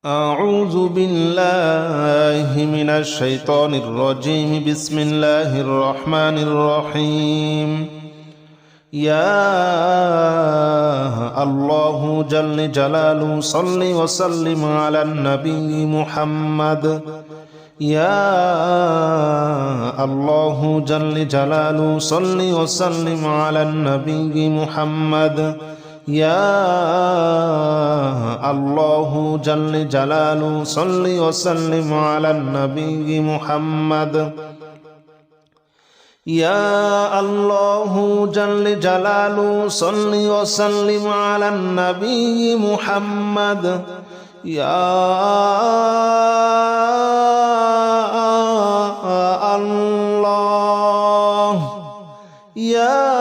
أعوذ بالله من الشيطان الرجيم. بسم الله الرحمن الرحيم. يا الله جل جلاله صل وسلم على النبي محمد. يا الله جل جلاله صل وسلم على النبي محمد. يا الله جل جلاله صل وسلم على النبي محمد. يا الله جل جلاله صل وسلم على النبي محمد. يا الله يا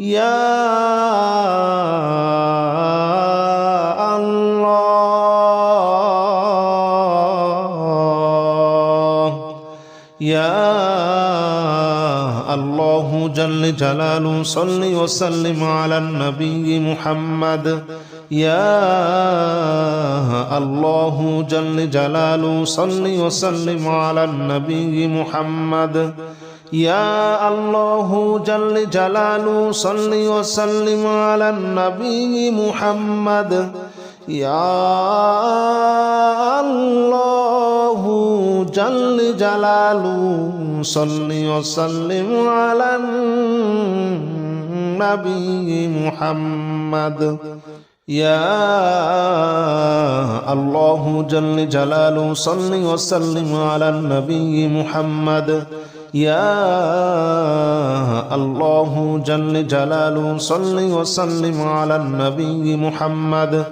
يا الله يا الله جل جلاله صل وسلم على النبي محمد. يا الله جل جلاله صل وسلم على النبي محمد. يا الله جل جلاله صل وسلم على النبي محمد. يا الله جل جلاله صل وسلم على النبي محمد. يا الله جل جلاله صل وسلم على النبي محمد. يا الله جل جلاله صل وسلم على النبي محمد.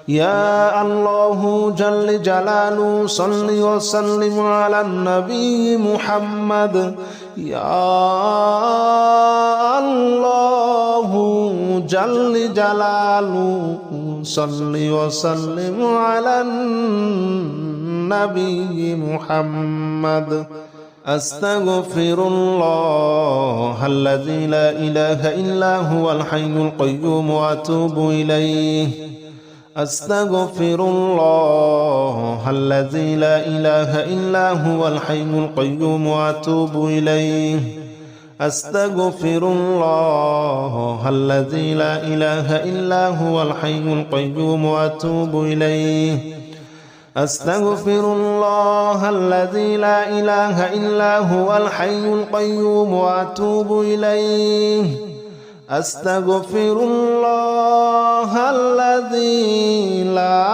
يا الله جل جلاله صل وسلم على النبي محمد. يا الله جل جلاله صل وسلم على النبي محمد. أستغفر الله الذي لا إله إلا هو الحي القيوم وأتوب إليه. أستغفر الله الذي لا إله إلا هو الحي القيوم وأتوب إليه. أستغفر الله الذي لا إله إلا هو الحي القيوم وأتوب إليه. أستغفر الله الذي لا إله إلا هو الحي القيوم وأتوب إليه. أستغفر الله الذي لا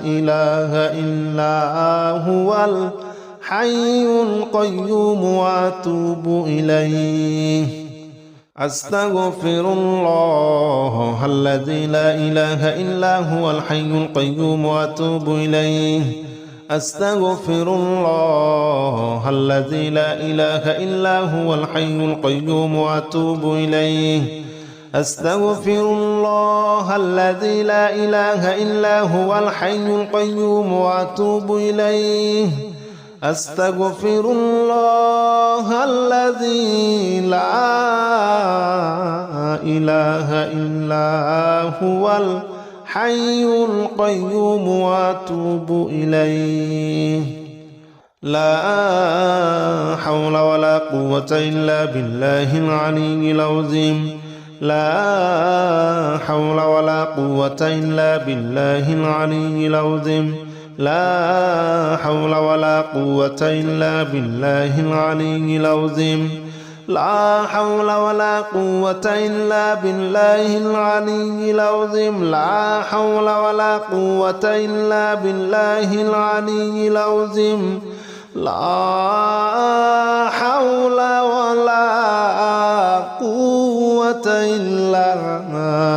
إله إلا هو الحي القيوم وأتوب إليه. أستغفر الله الذي لا إله إلا هو الحي القيوم وأتوب إليه. أستغفر الله الذي لا إله إلا هو الحي القيوم وأتوب إليه. أستغفر الله الذي لا إله إلا هو الحي القيوم وأتوب إليه. أستغفر الله الذي لا إله إلا هو الحي القيوم وأتوب إليه. لا حول ولا قوة إلا بالله العلي العظيم. لا حول ولا قوة إلا بالله العلي العظيم. لا حول ولا قوة إلا بالله العلي العظيم. لا حول ولا قوة إلا بالله العلي العظيم. لا حول ولا قوة إلا بالله العلي العظيم. لا حول ولا قوة إلا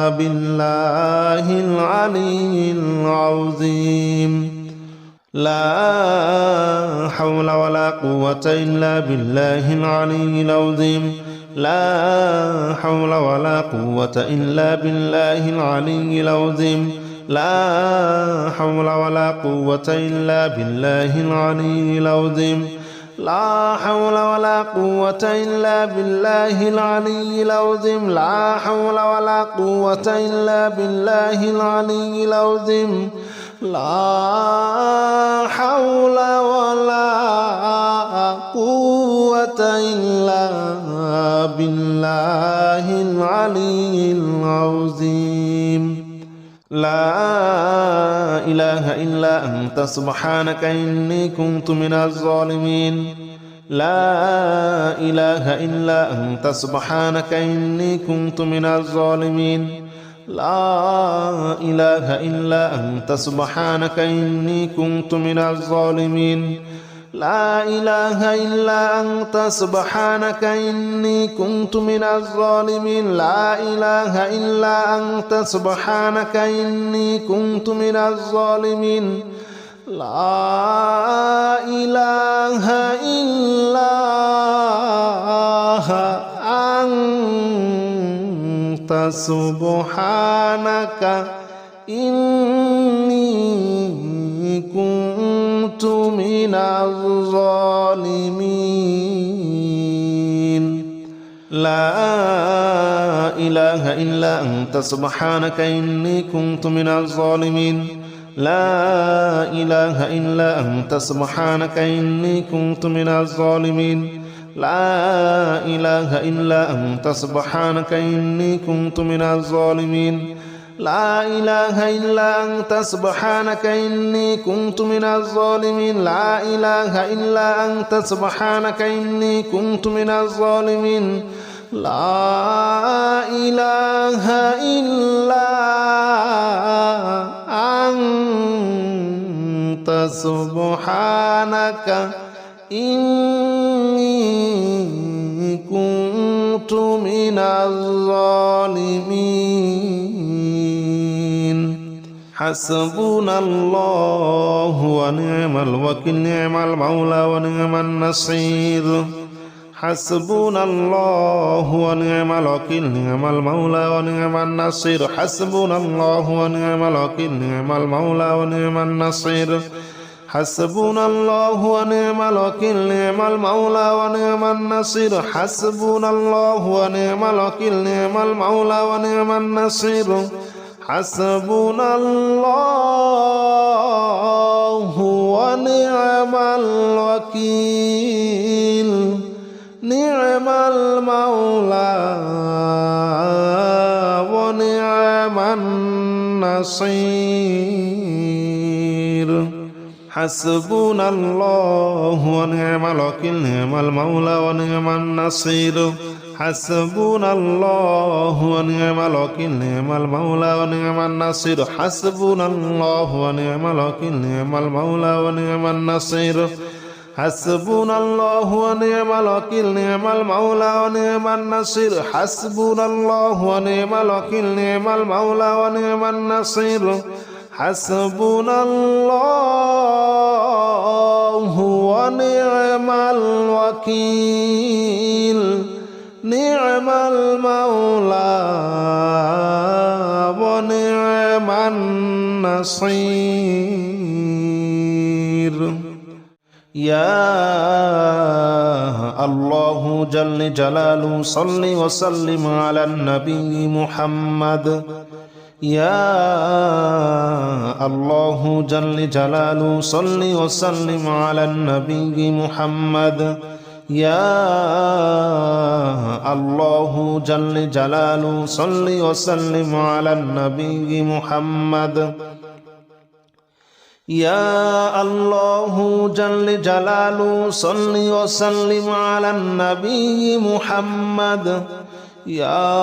بالله العلي العظيم. لا حول ولا قوة إلا بالله العلي العظيم. لا حول ولا قوة إلا بالله العلي العظيم. لا حول ولا قوة إلا بالله العلي العظيم. لا حول ولا قوة إلا بالله العلي العظيم لا حول ولا قوة إلا بالله العلي العظيم لا حول ولا قوة إلا بالله العلي العظيم لا إله إلا أنت سبحانك إني كنت من الظالمين لا إله إلا أنت سبحانك إني كنت من الظالمين لا إله إلا أنت سبحانك إني كنت من الظالمين لا إله إلا أنت سبحانك إني كنت من الظالمين لا إله إلا أنت سبحانك إني كنت من الظالمين لا إله إلا أنت سبحانك إني كنت من الظالمين لا إله إلا أنت سبحانك إني كنت من الظالمين لا إله إلا أنت سبحانك إني كنت من الظالمين لا إله إلا أنت سبحانك إني كنت من الظالمين لا إله إلا أنت سبحانك إني كنت من الظالمين لا إله إلا أنت سبحانك إني كنت من الظالمين لا إله إلا أنت سبحانك إني كنت من الظالمين حسبنا الله ونعم الوكيل نعم المولى ونعم النصير حسبنا الله ونعم الوكيل نعم المولى ونعم النصير حسبنا الله ونعم الوكيل نعم المولى ونعم النصير حسبنا الله ونعم الوكيل نعم المولى ونعم النصير حسبنا الله ونعم الوكيل نعم المولى ونعم النصير حسبنا الله ونعم الوكيل نعم المولى ونعم النصير حسبنا الله ونعم الوكيل نعم المولى ونعم النصير حسبنا الله ونعم الوكيل نعم المولى ونعم النصير حسبنا الله ونعم الوكيل نعم المولى ونعم النصير حسبنا الله ونعم الوكيل نعم المولى ونعم النصير حسبنا الله ونعم الوكيل نعم المولى ونعم النصير حسبنا الله ونعم الوكيل نعم المولى ونعم النصير يا الله جل جلاله صل وسلم على النبي محمد يا الله جل جلاله صل وسلم على النبي محمد يا الله جل جلاله صل وسلم على النبي محمد يا الله جل جلاله صل وسلم على النبي محمد يا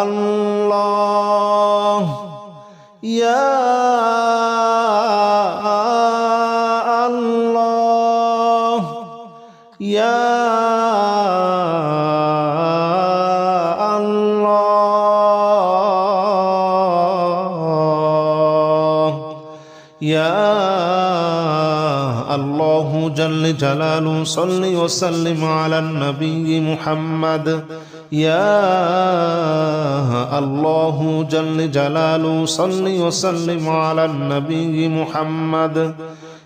الله يا الله يا يا الله جل جلاله صل وسلم على النبي محمد يا الله جل جلاله صل وسلم على النبي محمد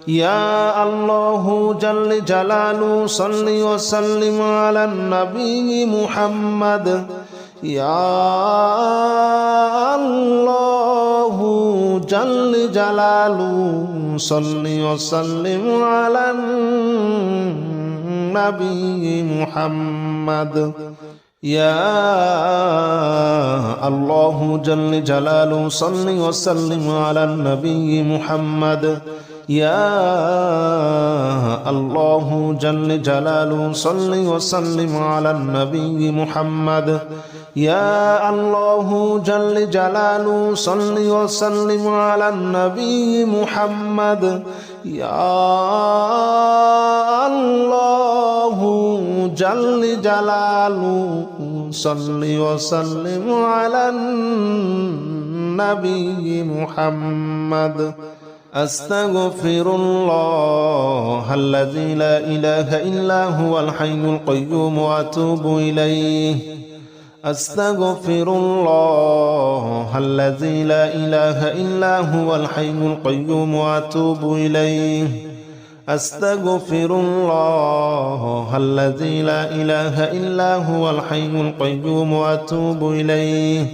يا الله جل جلاله صل وسلم على النبي محمد يا الله جل جلاله صل وسلم على النبي محمد يا الله جل جلاله صل وسلم على النبي محمد يا الله جل جلاله صل وسلم على النبي محمد يا الله جل جلاله صل وسلم على النبي محمد يا الله جل جلاله صل وسلم على النبي محمد أستغفر الله الذي لا إله إلا هو الحي القيوم وأتوب إليه أستغفر الله الذي لا إله إلا هو الحي القيوم وأتوب إليه أستغفر الله الذي لا إله إلا هو الحي القيوم وأتوب إليه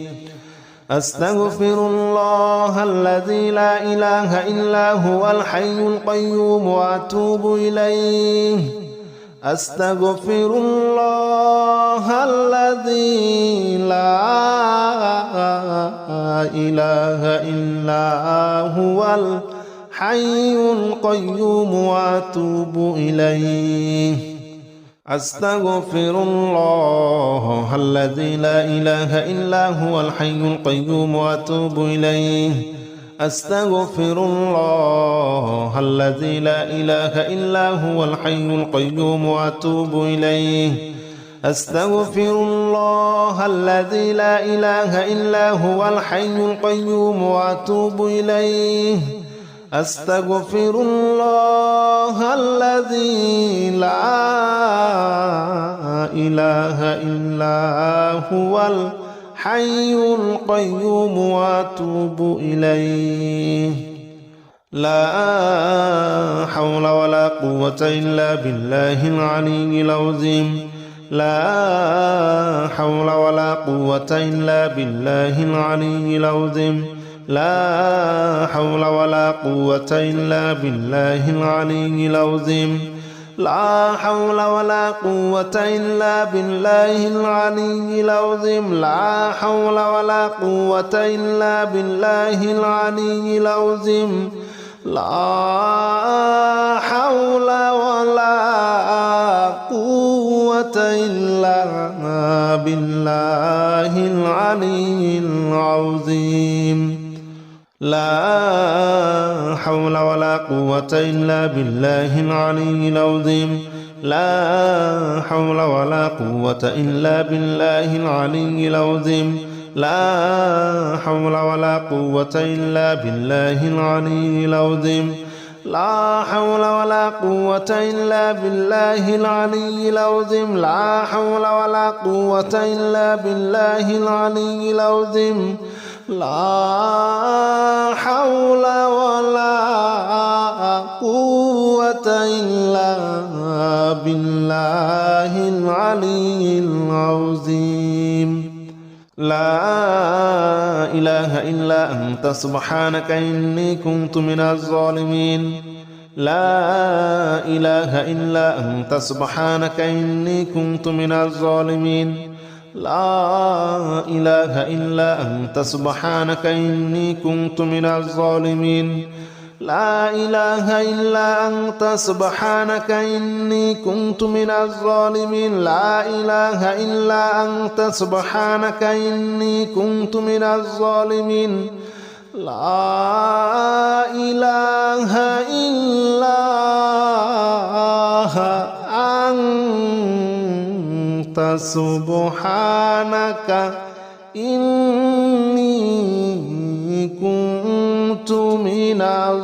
أستغفر الله الذي لا إله إلا هو الحي القيوم وأتوب إليه أستغفر الله الذي لا إله إلا هو الحي القيوم وأتوب إليه أستغفر الله الذي لا إله إلا هو الحي القيوم وأتوب إليه أستغفر الله الذي لا إله إلا هو الحي القيوم وأتوب إليه أستغفر الله الذي لا إله إلا هو الحي القيوم وأتوب إليه أستغفر الله الذي لا إله إلا هو الحي القيوم وأتوب إليه لا حول ولا قوة إلا بالله العلي العظيم لا حول ولا قوة إلا بالله العلي العظيم لا حول ولا قوة إلا بالله العلي العظيم لا حول ولا قوة إلا بالله العلي العظيم لا حول ولا قوة إلا بالله العلي العظيم لا حول ولا قوة إلا بالله العلي العظيم لا حول ولا قوة إلا بالله العلي العظيم لا حول ولا قوة إلا بالله العلي العظيم لا حول ولا قوة إلا بالله العلي العظيم لا حول ولا قوة إلا بالله العلي العظيم لا حول ولا قوة إلا بالله العلي العظيم لا حول ولا قوة إلا بالله العلي العظيم لا إله إلا أنت سبحانك إني كنت من الظالمين لا إله إلا أنت سبحانك إني كنت من الظالمين لا إله إلا أنت سبحانك إني كنت من الظالمين لا إله إلا أنت سبحانك إني كنت من الظالمين لا إله إلا أنت سبحانك إني كنت من الظالمين لا إله إلا أنت سبحانك إني كنت من الظالمين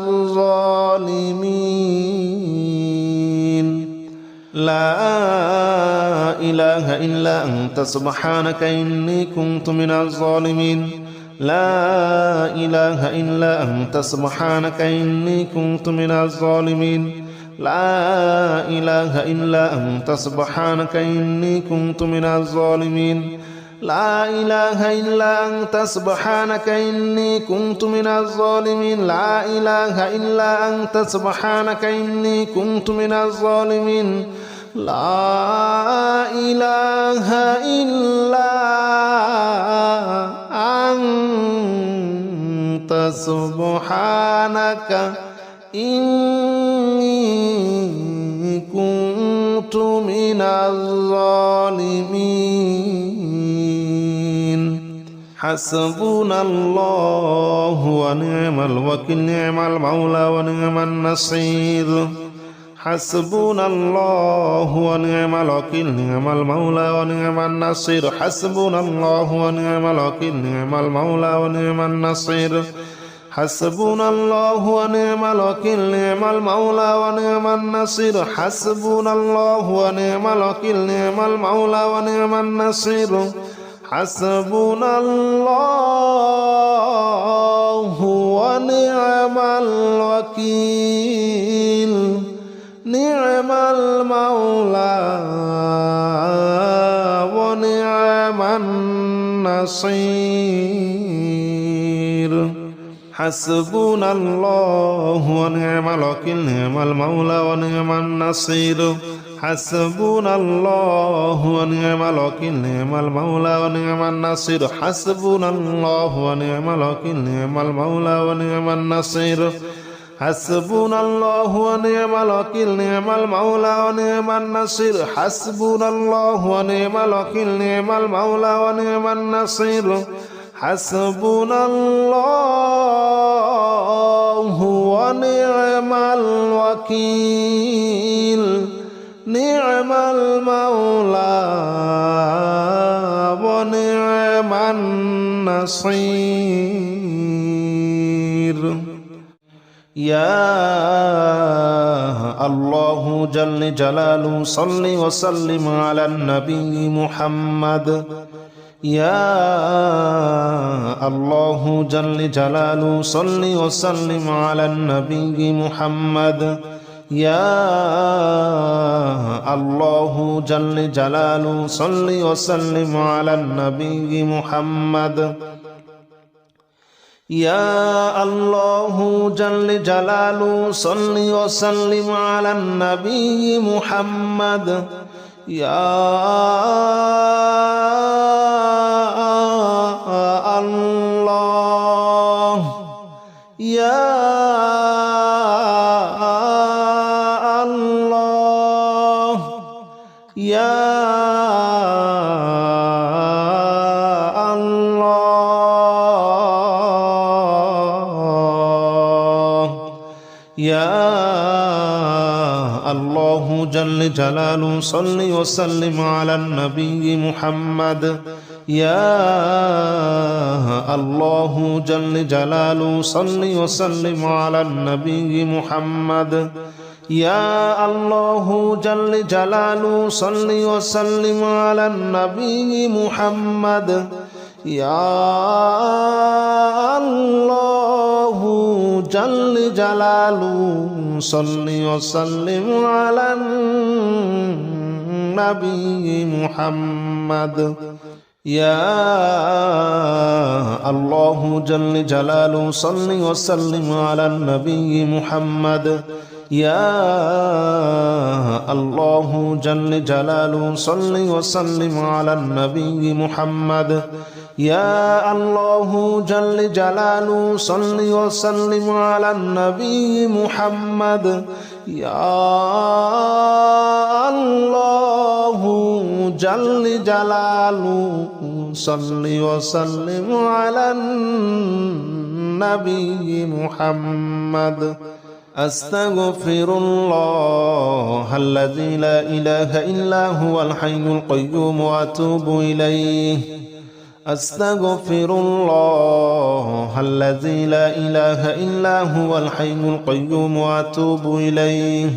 لا إله إلا أنت سبحانك إني كنت من الظالمين لا إله إلا أنت سبحانك إني كنت من الظالمين لا إله إلا أنت سبحانك إني كنت من الظالمين لا إله إلا أنت سبحانك إني كنت من الظالمين لا إله إلا أنت سبحانك إني كنت من الظالمين لا إله إلا أنت سبحانك إني كنت من الظالمين حسبنا الله ونعم الوكيل نعم المولى ونعم النصير حسبنا الله ونعم الوكيل نعم المولى ونعم النصير حسبنا الله ونعم الوكيل نعم المولى ونعم النصير حسبنا الله ونعم الوكيل نعم المولى ونعم النصير حسبنا الله ونعم الوكيل نعم المولى ونعم النصير حسبنا الله ونعم الوكيل نعم المولى ونعم النصير حسبنا الله ونعم الوكيل نعم المولى ونعم النصير حسبنا الله ونعم الوكيل نعم المولى ونعم النصير حسبنا الله ونعم الوكيل نعم المولى ونعم النصير حسبنا الله ونعم الوكيل نعم المولى ونعم النصير حسبنا الله ونعم الوكيل نعم المولى ونعم النصير حسبنا الله ونعم الوكيل نعم المولى ونعم النصير يا الله جل جلاله صل وسلم على النبي محمد يا الله جل جلاله صل وسلم على النبي محمد يا الله جل جلاله صل وسلم على النبي محمد يا الله جل جلاله صل وسلم على النبي محمد يا الله يا الله يا يا الله جل جلاله صل وسلم على النبي محمد يا الله جل جلاله صل وسلم على النبي محمد يا الله جل جلاله صل وسلم على النبي محمد يا الله جل جلاله صل وسلم على النبي محمد يا الله جل جلاله صل وسلم على النبي محمد يا الله جل جلاله صل وسلم على النبي محمد يا الله جل جلاله صل وسلم على النبي محمد يا الله جل جلاله صل وسلم على النبي محمد أستغفر الله الذي لا إله إلا هو الحي القيوم وأتوب إليه أستغفر الله الذي لا إله إلا هو الحي القيوم وأتوب إليه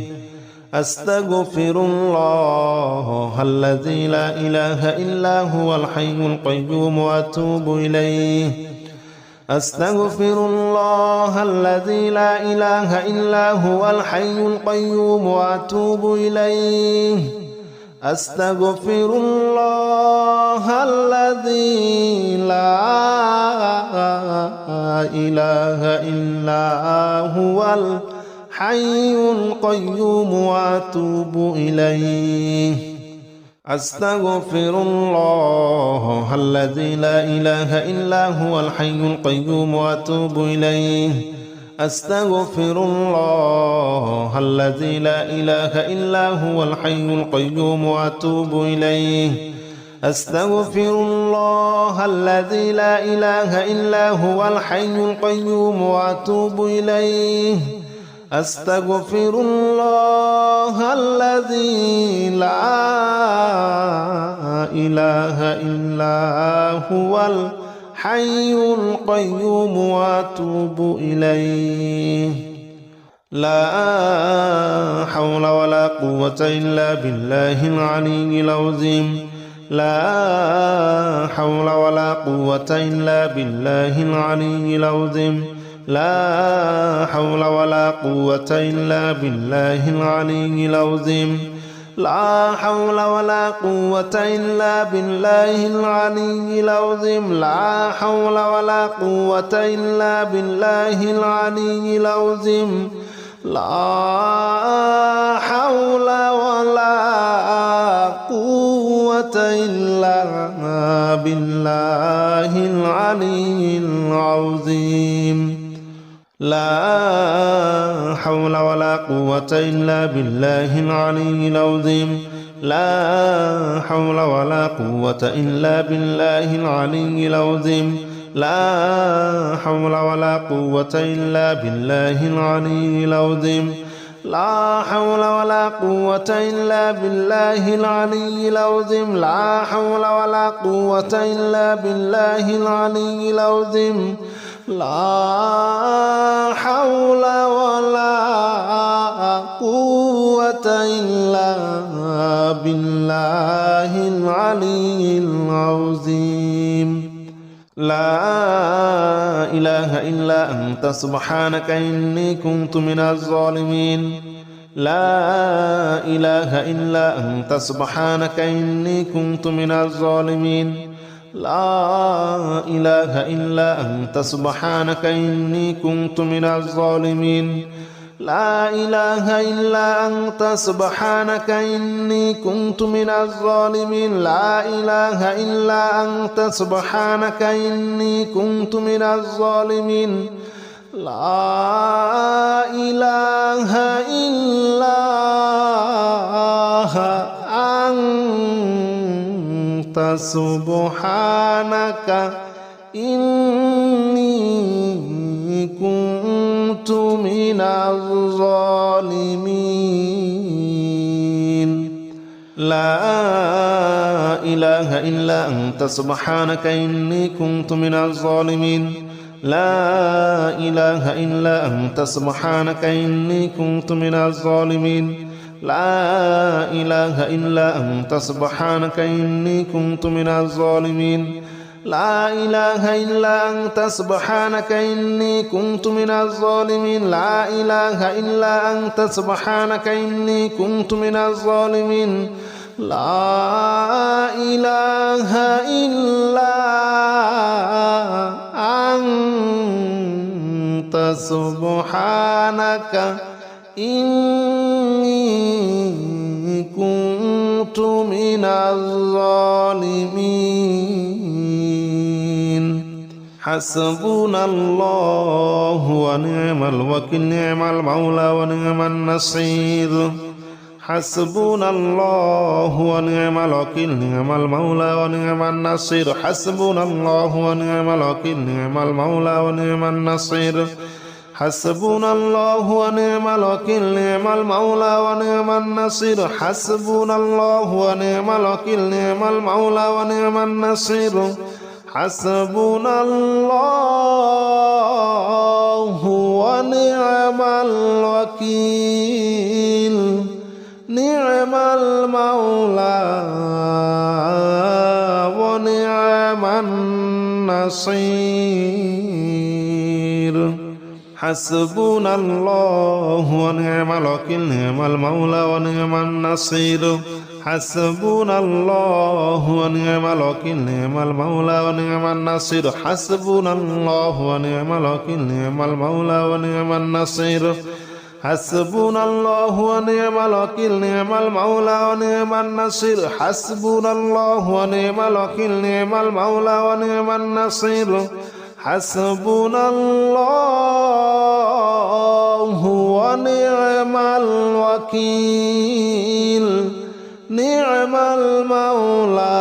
أستغفر الله الذي لا إله إلا هو الحي القيوم وأتوب إليه أستغفر الله الذي لا إله إلا هو الحي القيوم وأتوب إليه أستغفر الله الذي لا إله إلا هو الحي القيوم وأتوب إليه أستغفر الله الذي لا إله إلا هو الحي القيوم وأتوب إليه أستغفر الله الذي لا إله إلا هو الحي القيوم وأتوب إليه أستغفر الله الذي لا إله إلا هو الحي القيوم وأتوب إليه أستغفر الله الذي لا إله إلا هو الحي القيوم وأتوب إليه لا حول ولا قوة إلا بالله العلي العظيم لا حول ولا قوة إلا بالله العلي العظيم لا حول ولا قوة إلا بالله العلي العظيم لا حول ولا قوة إلا بالله العلي العظيم لا حول ولا قوة إلا بالله العلي العظيم لا حول ولا قوة إلا بالله العلي العظيم لا حول ولا قوة إلا بالله العلي العظيم لا حول ولا قوة إلا بالله العلي العظيم لا حول ولا قوة إلا بالله العلي العظيم لا حول ولا قوة إلا بالله العلي العظيم لا حول ولا قوة إلا بالله العلي العظيم لا حول ولا قوة إلا بالله العلي العظيم لا إله إلا أنت سبحانك إني كنت من الظالمين لا إله إلا أنت سبحانك إني كنت من الظالمين لا إله إلا أنت سبحانك إني كنت من الظالمين لا إله إلا أنت سبحانك إني كنت من الظالمين لا إله إلا أنت سبحانك إني كنت من الظالمين لا إله إلا أنت سبحانك إني كنت من الظالمين لا إله إلا أنت سبحانك إني كنت من الظالمين لا إله إلا أنت سبحانك إني كنت من الظالمين لا إله إلا أنت سبحانك إني كنت من الظالمين لا إله إلا أنت سبحانك إني كنت من الظالمين لا إله إلا أنت سبحانك إني كنت من الظالمين لا إله إلا أنت سبحانك إني كنت من الظالمين حسبنا الله ونعم الوكيل نعم المولى ونعم النصير حسبنا الله ونعم الوكيل نعم المولى ونعم النصير حسبنا الله ونعم الوكيل نعم المولى ونعم النصير حسبنا الله ونعم الوكيل نعم المولى ونعم النصير حسبنا الله ونعم الوكيل نعم المولى ونعم النصير حسبنا الله ونعم الوكيل نعم المولى ونعم النصير حسبنا الله ونعم الوكيل نعم المولى ونعم النصير حسبنا الله ونعم الوكيل نعم المولى ونعم النصير حسبنا الله ونعم الوكيل نعم المولى ونعم النصير حسبنا الله ونعم الوكيل نعم المولى ونعم النصير حسبنا الله ونعم الوكيل نعم المولى ونعم النصير حسبنا الله ونعم الوكيل نعم المولى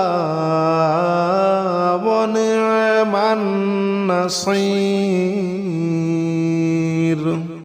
ونعم النصير